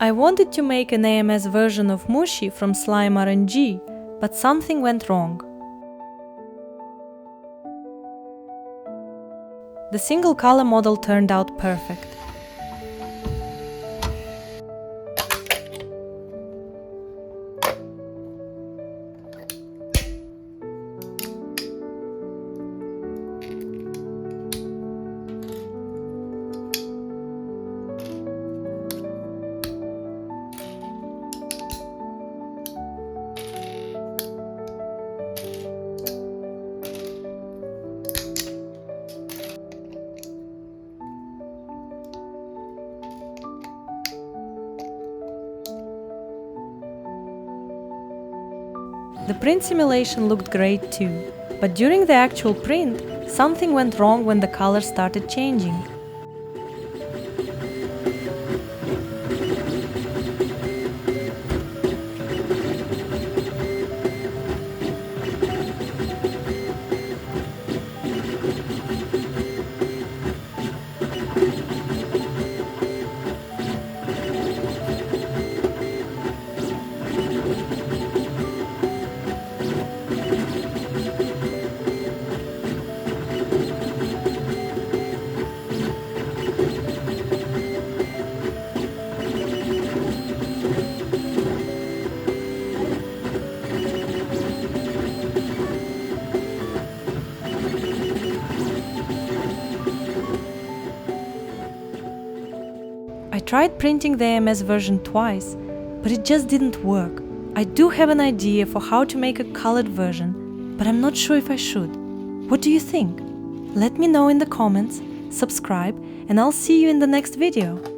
I wanted to make an AMS version of Mushy from Slime RNG, but something went wrong. The single color model turned out perfect. The print simulation looked great too, but during the actual print, something went wrong when the color started changing. I tried printing the AMS version twice, but it just didn't work. I do have an idea for how to make a colored version, but I'm not sure if I should. What do you think? Let me know in the comments, subscribe, and I'll see you in the next video.